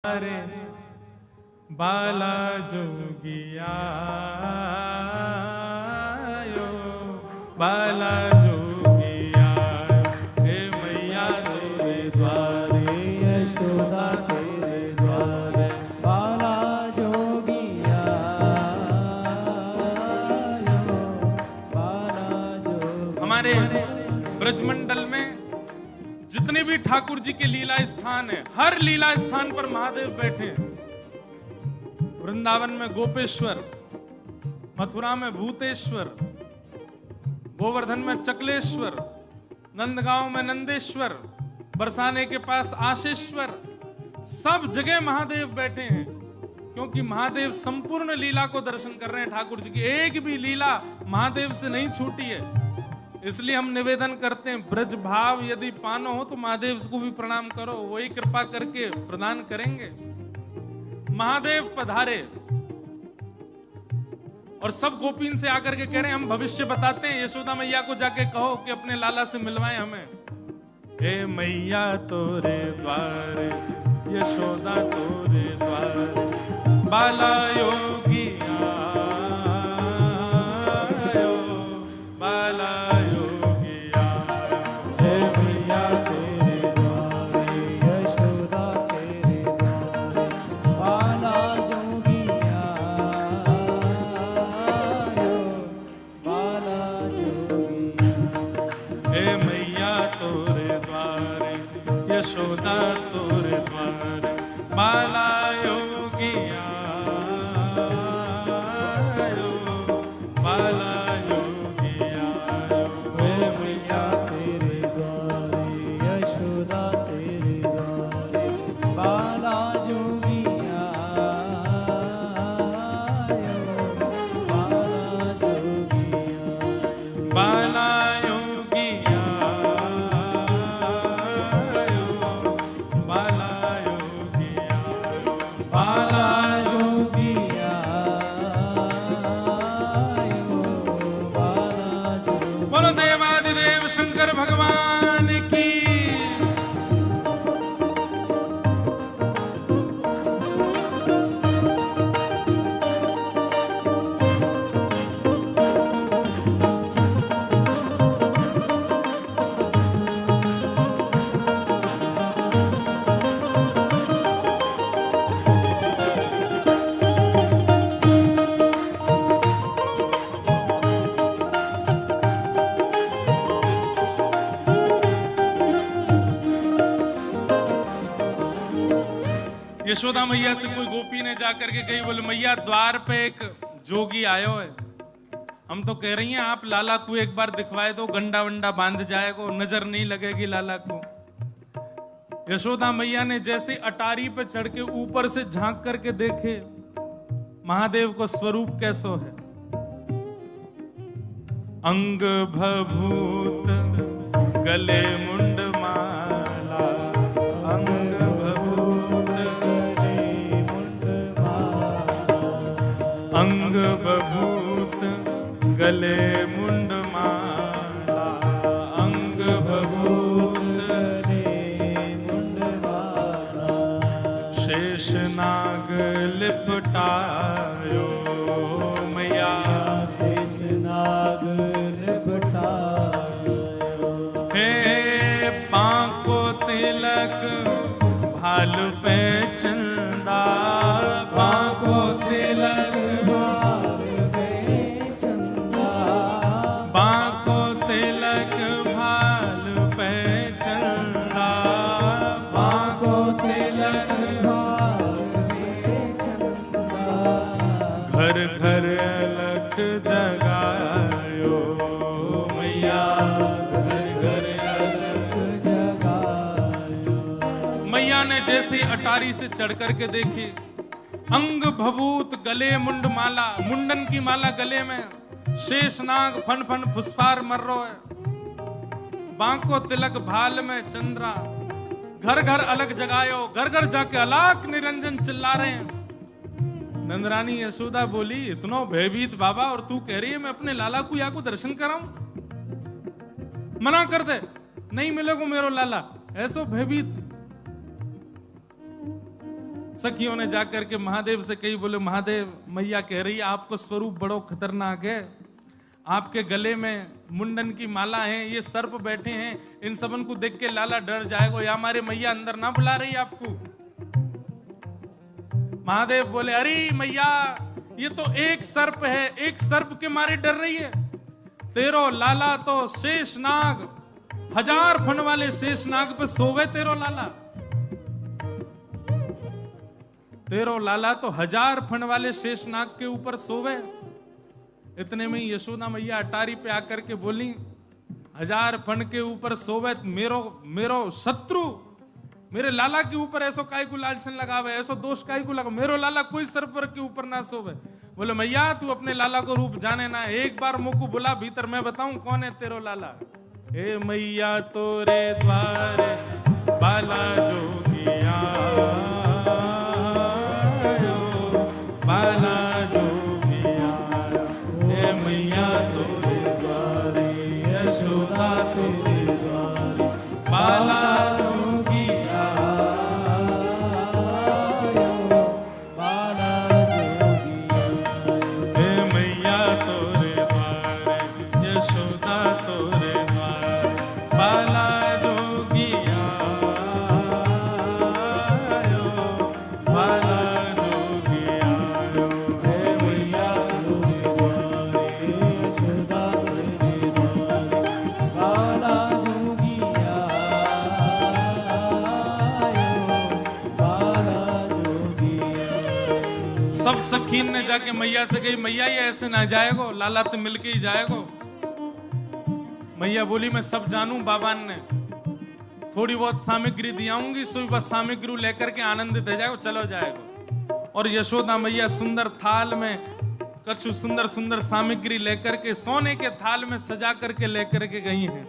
रे बाला जोगिया बाला जोगिया हे मैया तेरे द्वारे यशोदा तेरे द्वारे बाला जोगिया बाला जोगिया। हमारे ब्रजमंडल में जितने भी ठाकुर जी के लीला स्थान है, हर लीला स्थान पर महादेव बैठे हैं। वृंदावन में गोपेश्वर, मथुरा में भूतेश्वर, गोवर्धन में चकलेश्वर, नंदगांव में नंदेश्वर, बरसाने के पास आशेश्वर, सब जगह महादेव बैठे हैं। क्योंकि महादेव संपूर्ण लीला को दर्शन कर रहे हैं। ठाकुर जी की एक भी लीला महादेव से नहीं छूटी है। इसलिए हम निवेदन करते हैं, ब्रज भाव यदि पानो हो तो महादेव को भी प्रणाम करो, वही कृपा करके प्रदान करेंगे। महादेव पधारे और सब गोपीन से आकर के कह रहे हैं हम भविष्य बताते हैं। यशोदा मैया को जाके कहो कि अपने लाला से मिलवाए हमें। हे मैया तोरे द्वारे यशोदा तोरे द्वारे बाला योगिया बाला योगिया। हे मैया तेरे द्वारे यशोदा तेरे द्वारे बाला जोगिया बाला जोगिया। हे मैया तोरे द्वारे यशोदा तोरे द्वारे बाला योगिया बाला योगिया। हे मैया तेरे द्वारे यशोदा तेरे द्वारे बाला जोगिया बाला जोगिया। बाला योगिया बाला योगिया बाला जोगिया बाला जोगिया। बोलो देवादिदेव शंकर भगवान की। यशोदा मैया से कोई गोपी ने जाकर के कही, बोले मैया द्वार पे एक जोगी आयो है, हम तो कह रही हैं आप लाला को एक बार दिखवाए दो, गंडा वंडा बांध जाएगा, नजर नहीं लगेगी लाला को। यशोदा मैया ने जैसे अटारी पे चढ़ के ऊपर से झांक करके देखे महादेव को स्वरूप कैसो है। अंग भभूत गले मुंड माला, अंग भभूत अंग बभूत गले मुंड माला, अंग बभूत शेष नाग लिपटायो मैया शेष नाग लिपटायो। हे पांको तिलक भालू पे चंदा, पांको तिलक बांको तिलक भाल पे चंदा, बांको तिलक घर घर अलख जगायो मैया, घर घर अलख जगायो। मैया ने जैसे अटारी से चढ़ करके देखी, अंग भभूत गले मुंड माला, मुंडन की माला गले में, शेषनाग फन फन फुसफार मर रो है, बांको तिलक भाल में चंद्रा, घर घर अलग जगायो, घर घर जाके अलाक निरंजन चिल्ला रहे हैं। नंदरानी यशोदा बोली, इतनो भयभीत बाबा और तू कह रही है मैं अपने लाला को या को दर्शन कराऊं? मना कर दे, नहीं मिलेगो मेरो लाला। ऐसो भयभीत सखियों ने जाकर के महादेव से कही, बोले महादेव मैया कह रही है आपको स्वरूप बड़ो खतरनाक है, आपके गले में मुंडन की माला है, ये सर्प बैठे हैं, इन सबन को देख के लाला डर जाएगा, या हमारे मैया अंदर ना बुला रही आपको। महादेव बोले अरे मैया ये तो एक सर्प है, एक सर्प के मारे डर रही है, तेरो लाला तो शेषनाग, 1000 फन वाले शेषनाग पे सोवे तेरो लाला। तेरो लाला तो 1000 फन वाले शेषनाग के ऊपर सोवे। इतने में यशोदा मैया अटारी पे आकर के बोली 1000 फन के ऊपर सोवे मेरो शत्रु मेरे लाला के ऊपर ऐसो काय को लालचन लगावे, ऐसो दोष काय को लगा, मेरो लाला कोई सर्पर के ऊपर ना सोवे। बोले मैया तू अपने लाला को रूप जाने ना, एक बार मुझको बुला भीतर, मैं बताऊं कौन है तेरो लाला। हे मैया तोरे द्वारे बाला जोगिया, बाला जोगिया, हे मैया तोरे द्वारे, यशोदा तेरे द्वारे, बाला जोगिया, बाला जोगिया, हे मैया तोरे द्वारे, यशोदा तोरे द्वारे, बाला जोगिया, बाला सब सखीन ने जाके मैया से कही मैया ये ऐसे ना जाएगो, लाला तो मिलके ही जाएगो। मैया बोली मैं सब जानूं, बाबा ने थोड़ी बहुत सामग्री दियाऊंगी, सो बस सामग्री लेकर के आनंदित हो जाएगो, चलो जाएगो। और यशोदा मैया सुंदर थाल में कछु सुंदर सुंदर सामग्री लेकर के सोने के थाल में सजा करके लेकर के गई हैं।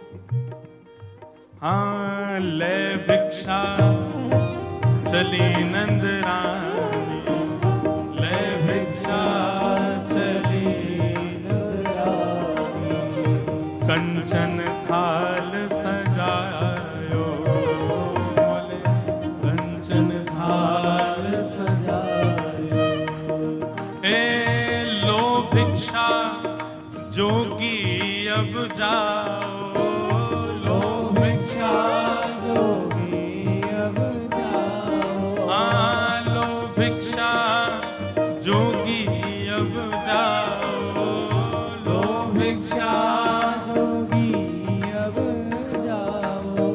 हाँ ले भिक्षा चली नंद रानी, ले भिक्षा चली नंदरानी, कंचन थाल सजायो, बोले कंचन थाल सजायो, ए लो भिक्षा जोगी अब जाओ, लो भिक्षा जोगी अब जाओ, हाँ लो भिक्षा जोगी अब जाओ, लो भिक्षा जोगी अब जाओ,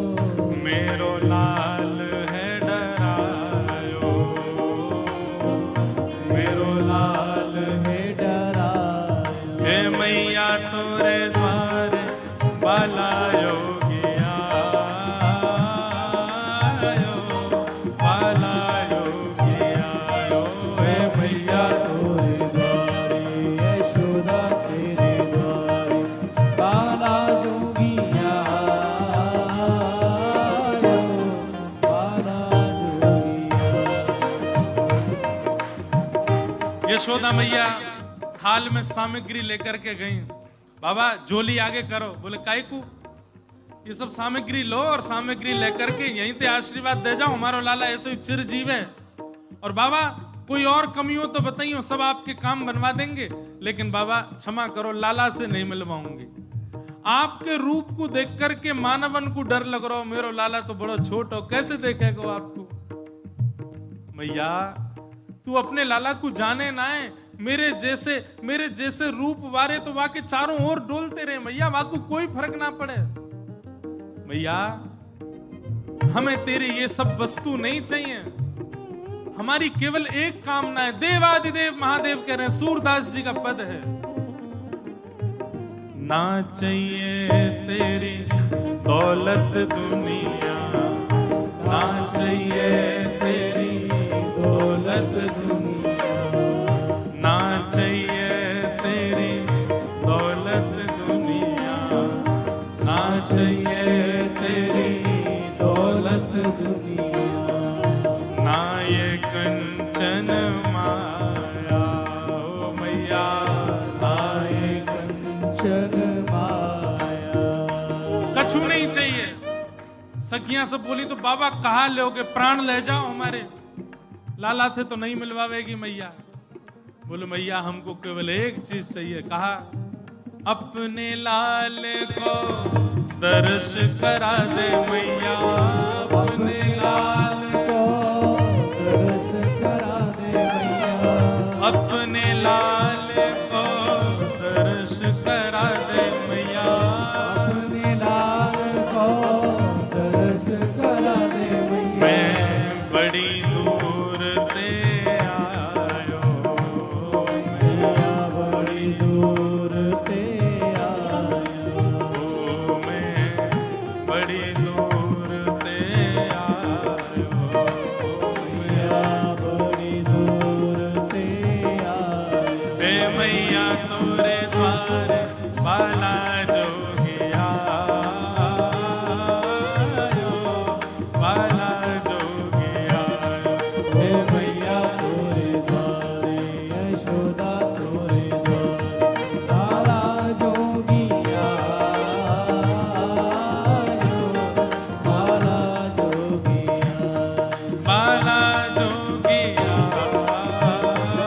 मेरो लाल है डरायो, मेरो लाल है डरायो, हे मैया तोरे द्वारे बाला योगिया, बाला योगिया, हे मैया तोरे द्वारे, यशोदा तेरे द्वारे, बाला जोगिया, बाला जोगिया। यशोदा मैया थाल में सामग्री लेकर के गई। बाबा झोली आगे करो, बोले काय को, ये सब सामग्री लो और सामग्री लेकर के यहीं पे आशीर्वाद दे जाओ, हमारा लाला ऐसे ही चिरजीव है। और बाबा कोई और कमी हो तो बताइए, सब आपके काम बनवा देंगे, लेकिन बाबा क्षमा करो लाला से नहीं मिलवाऊंगी। आपके रूप को देख करके मानवन को डर लग रहा हो, मेरो लाला तो बड़ा छोट हो, कैसे देखेगा आपको। मैया तू अपने लाला को जाने ना है, मेरे जैसे रूप वारे तो वाके चारों ओर डोलते रहे मैया, वाको कोई फर्क ना पड़े। मैया हमें तेरे ये सब वस्तु नहीं चाहिए, हमारी केवल एक कामना है, देवादिदेव महादेव कह रहे हैं, सूरदास जी का पद है, ना चाहिए तेरी दौलत दुनिया, ना चाहिए तेरी दौलत दुनिया, ना चाहिए तेरी दौलत दुनिया, ना चाहिए तेरी दौलत दुनिया, ना ये कंचन माया, ओ मैया ना ये कंचन माया, कछु नहीं चाहिए। सखियां सब बोली तो बाबा कहा लोगे, प्राण ले जाओ हमारे, लाला से तो नहीं मिलवावेगी मैया। बोले मैया हमको केवल एक चीज चाहिए। कहा अपने लाल को दर्श करा दे मैया, अपने लाल को दर्श करा दे मैया, अपने लाल को दर्श करा दे मैया, अपने लाल को दर्श करा दे मैया। मैं बड़ी दूर ते आयो, मैया बड़ी दूर ते आयो, मैं बड़ी दूर ते आयो, मैया बड़ी दूर ते आयो। हे मैया तोरे द्वार बाला जोगिया आयो, बाला जोगिया हे मैया तोरे द्वारे यशोदा तोरे द्वारे बाला जोगिया आयो, बाला जोगिया बाला जोगिया आयो,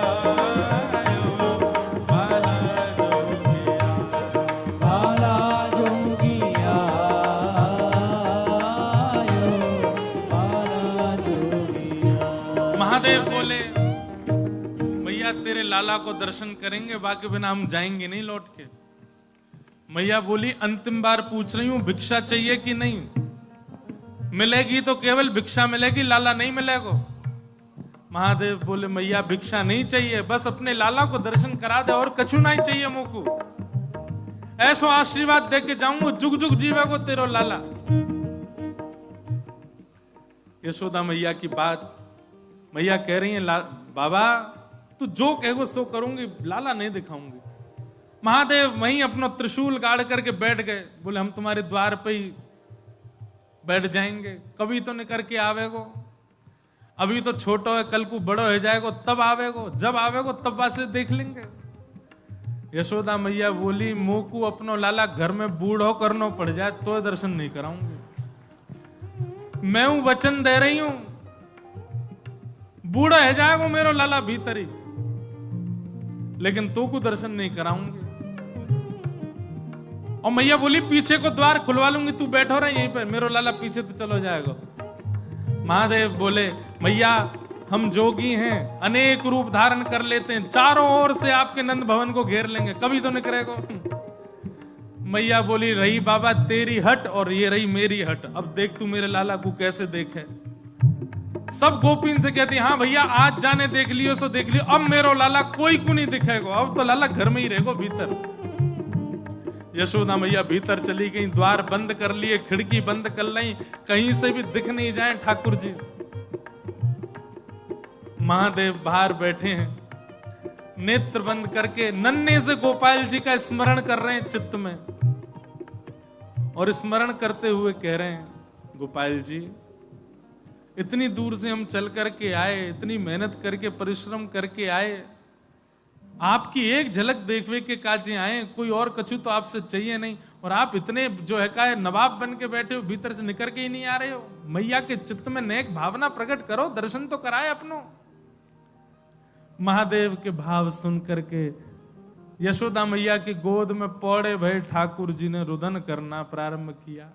बाला जोगिया। बाला जोगिया आयो, बाला जोगिया। महादेव बोले मैया तेरे लाला को दर्शन करेंगे, बाकी बिना हम जाएंगे नहीं लौट के। मैया बोली अंतिम बार पूछ रही हूं भिक्षा चाहिए कि नहीं? मिलेगी तो केवल भिक्षा मिलेगी, लाला नहीं मिलेगा। महादेव बोले मैया भिक्षा नहीं चाहिए, बस अपने लाला को दर्शन करा दे और कछु नहीं चाहिए मुझको। ऐसो आशीर्वाद दे के जाऊंगा जुग जुग जीवे को तेरो लाला। यशोदा मैया की बात, मैया कह रही है बाबा तू जो कहेगो सो करूंगी, लाला नहीं दिखाऊंगी। महादेव वहीं अपना त्रिशूल गाड़ करके बैठ गए। बोले हम तुम्हारे द्वार पे ही बैठ जाएंगे, कभी तो निकर के आवेगो, अभी तो छोटो है, कल को बड़ो हो जाएगो तब आवेगो, जब आवेगो तब वासे देख लेंगे। यशोदा मैया बोली मोकू अपनो लाला घर में बूढ़ो करनो पड़ जाए तो दर्शन नहीं कराऊंगी। मैं हूं वचन दे रही हूं, बूढ़ा है जाएगो मेरो लाला भीतर ही, लेकिन तो को दर्शन नहीं कराऊंगी। और मैया बोली पीछे को द्वार खुलवा लूंगी, तू बैठो रहा यहीं पर, मेरो लाला पीछे तो चलो जाएगा। महादेव बोले मैया हम जोगी हैं, अनेक रूप धारण कर लेते हैं, चारों ओर से आपके नंद भवन को घेर लेंगे, कभी तो निकलेगा। मैया बोली रही बाबा तेरी हट और ये रही मेरी हट, अब देख तू मेरे लाला को कैसे देखे। सब गोपीन से कहती हाँ भैया आज जाने देख लियो सो देख लियो, अब मेरो लाला कोई को नहीं दिखेगा, अब तो लाला घर में ही रहेगा भीतर। यशोदा मैया भीतर चली गई, द्वार बंद कर लिए, खिड़की बंद कर ली, कहीं से भी दिख नहीं जाए ठाकुर जी। महादेव बाहर बैठे हैं, नेत्र बंद करके नन्हे से गोपाल जी का स्मरण कर रहे हैं चित्त में, और स्मरण करते हुए कह रहे हैं गोपाल जी इतनी दूर से हम चल करके आए, इतनी मेहनत करके परिश्रम करके आए, आपकी एक झलक देखवे के काजे आए, कोई और कछु तो आपसे चाहिए नहीं, और आप इतने जो है का नवाब बन के बैठे हो, भीतर से निकल के ही नहीं आ रहे हो। मैया के चित्त में नेक भावना प्रकट करो, दर्शन तो कराए अपनो। महादेव के भाव सुन करके यशोदा मैया की गोद में पौड़े भय ठाकुर जी ने रुदन करना प्रारंभ किया,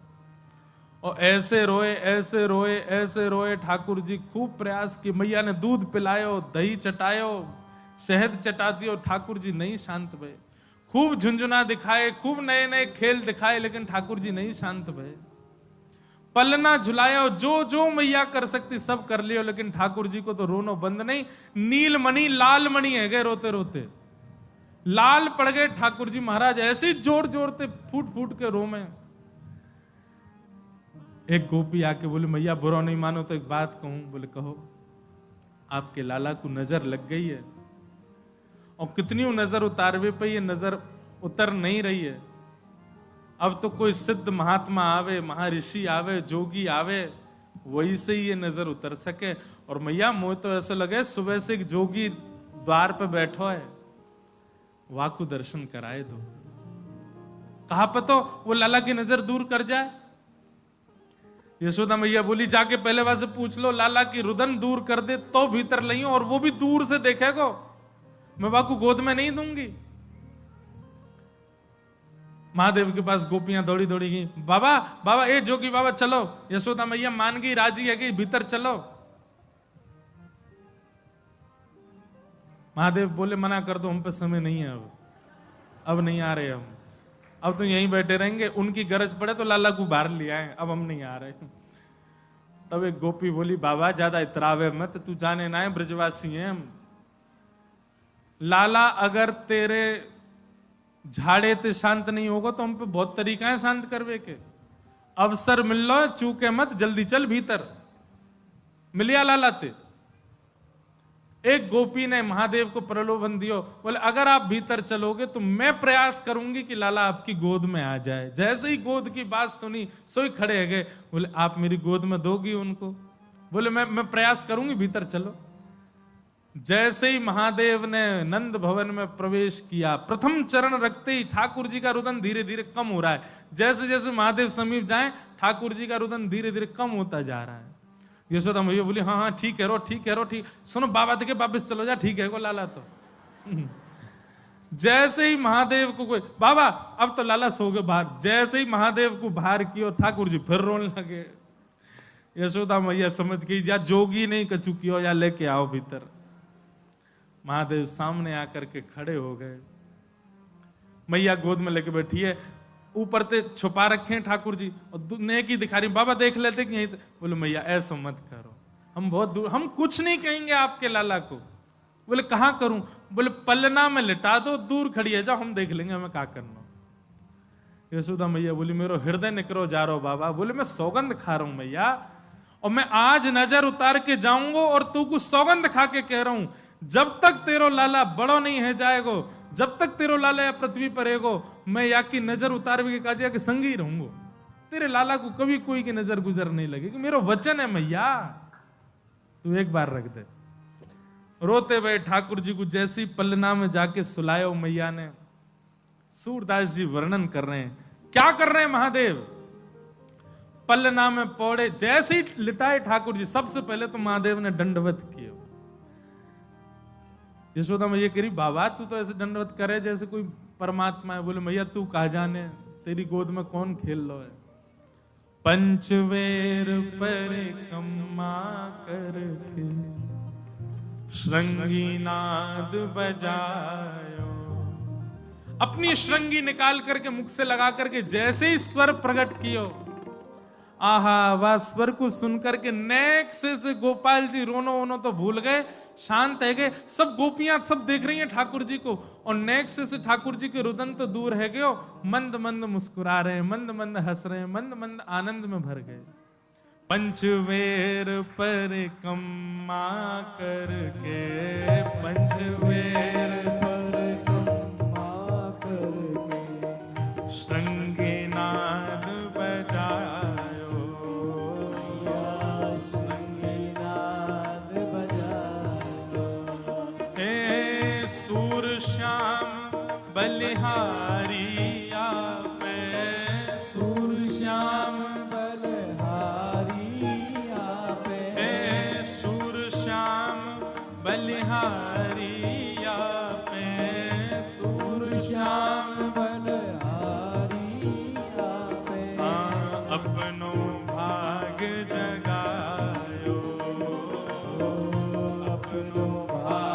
और ऐसे रोए ऐसे रोए ऐसे रोए। ठाकुर जी खूब प्रयास की, मैया ने दूध पिलायो, दही चटायो, शहद चटा दियो, ठाकुर जी नहीं शांत भये। खूब झुंझुना दिखाए, खूब नए नए खेल दिखाए, लेकिन ठाकुर जी नहीं शांत भये। पलना झुलायो, जो जो मैया कर सकती सब कर लियो, लेकिन ठाकुर जी को तो रोनो बंद नहीं। नीलमणि लाल मणि है गए रोते रोते, लाल पड़ गए ठाकुर जी महाराज, ऐसे जोर जोरते फूट फूट के रो में। एक गोपी आके बोले मैया बुरा नहीं मानो तो एक बात कहूं। बोले कहो। आपके लाला को नजर लग गई है, और कितनी नजर उतारवे पे ये नजर उतर नहीं रही है। अब तो कोई सिद्ध महात्मा आवे, महर्षि आवे, जोगी आवे, वही से ही ये नजर उतर सके। और मैया मोह तो ऐसा लगे सुबह से एक जोगी द्वार पे बैठो है, वाकु दर्शन कराए दो। कहा पतो वो लाला की नजर दूर कर जाए। यशोदा मैया बोली जाके पहले बार से पूछ लो लाला की रुदन दूर कर दे तो भीतर लइयो, और वो भी दूर से देखेगो, मैं बाकू गोद में नहीं दूंगी। महादेव के पास गोपियां दौड़ी दौड़ी गई, बाबा बाबा ए जोगी बाबा चलो। यशोदा मैया मान गई, राजी है कि भीतर चलो। महादेव बोले मना कर दो, हम पे समय नहीं है, अब नहीं आ रहे हम, अब तो यहीं बैठे रहेंगे, उनकी गरज पड़े तो लाला को बाहर ले आए, अब हम नहीं आ रहे। तब एक गोपी बोली बाबा ज्यादा इतरावे मत, तू जाने ना है ब्रजवासी हैं हम, लाला अगर तेरे झाड़े ते शांत नहीं होगा तो हम पे बहुत तरीका है शांत करवे के, अवसर मिल लो चूके मत, जल्दी चल भीतर। मिलिया लाला ते। एक गोपी ने महादेव को प्रलोभन दियो, बोले अगर आप भीतर चलोगे तो मैं प्रयास करूंगी कि लाला आपकी गोद में आ जाए। जैसे ही गोद की बात सुनी सोई खड़े हो गए, बोले आप मेरी गोद में दोगी उनको? बोले मैं प्रयास करूंगी, भीतर चलो। जैसे ही महादेव ने नंद भवन में प्रवेश किया, प्रथम चरण रखते ही ठाकुर जी का रुदन धीरे धीरे कम हो रहा है। जैसे जैसे महादेव समीप जाए ठाकुर जी का रुदन धीरे धीरे कम होता जा रहा है। यशोदा मैया बोली हाँ हाँ ठीक है रो, ठीक है रो, ठीक। सुनो बाबा देखे वापिस चलो जा, ठीक है को लाला तो। जैसे ही महादेव को कोई बाबा अब तो लाला सो गए बाहर, जैसे ही महादेव को बाहर किया ठाकुर जी फिर रोने लगे। यशोदा मैया समझ गई या जोगी नहीं कछु कियो या लेके आओ भीतर। महादेव सामने आकर के खड़े हो गए, मैया गोद में लेके बैठी है, ऊपर ते छुपा रखे हैं ठाकुर जी और नेक ही दिखा रही, बाबा देख लेते कि यहीं। बोले मैया ऐसा मत करो, हम बहुत दूर, हम कुछ नहीं कहेंगे आपके लाला को। बोले कहां करूं? बोले पलना में लिटा दो, दूर खड़ी है, जाओ हम देख लेंगे हमें क्या करना। यशोदा मैया बोली मेरो हृदय निकरो जा रहा हो बाबा। बोले मैं सौगंध खा रहा हूं मैया, और मैं आज नजर उतार के जाऊंगा और तू कुछ सौगंध खा के कह रहा हूं, जब तक तेरो लाला बड़ो नहीं है जाएगो, जब तक तेरो लाला या पृथ्वी पर रहेगो, मैं या की नजर उतार के काजिया के संग ही रहूंगो। तेरे लाला को कभी कोई की नजर गुजर नहीं लगेगी, मेरा वचन है मैया, तू एक बार रख दे। रोते हुए ठाकुर जी को जैसी पलना में जाके सुलायो मैया ने। सूरदास जी वर्णन कर रहे हैं, क्या कर रहे हैं महादेव? पलना में पौड़े, जैसे ही लिटाए ठाकुर जी, सबसे पहले तो महादेव ने दंडवत किया। यशोदा मैया कह रही बाबा तू तो ऐसे दंडवत करे जैसे कोई परमात्मा है। बोले मैया तू कहा जाने, तेरी गोद में कौन खेल लो है। पंचवेर परिक्रमा करके श्रृंगी नाद बजायो। अपनी श्रृंगी निकाल करके मुख से लगा करके जैसे ही स्वर प्रकट कियो, आहा वह स्वर को सुनकर के नेक से गोपाल जी रोनो वोनो तो भूल गए, शांत है गए। सब गोपियां सब देख रही हैं ठाकुर जी को, और नेक से ठाकुर जी के रुदन तो दूर है गयो, मंद मंद मुस्कुरा रहे हैं, मंद मंद हंस रहे हैं, मंद मंद आनंद में भर गए। पंचवेर परिक्रमा करके, पंचवेर परिक्रमा करके श्रृंगी नाद बजायो, श्रृंगी नाद बजायो। हे सूर श्याम बलिहारी आपे, सूर श्याम बलिहारी आपे, सूर श्याम बलिहारी आपे। अपनो भाग जगायो, अपनो भाग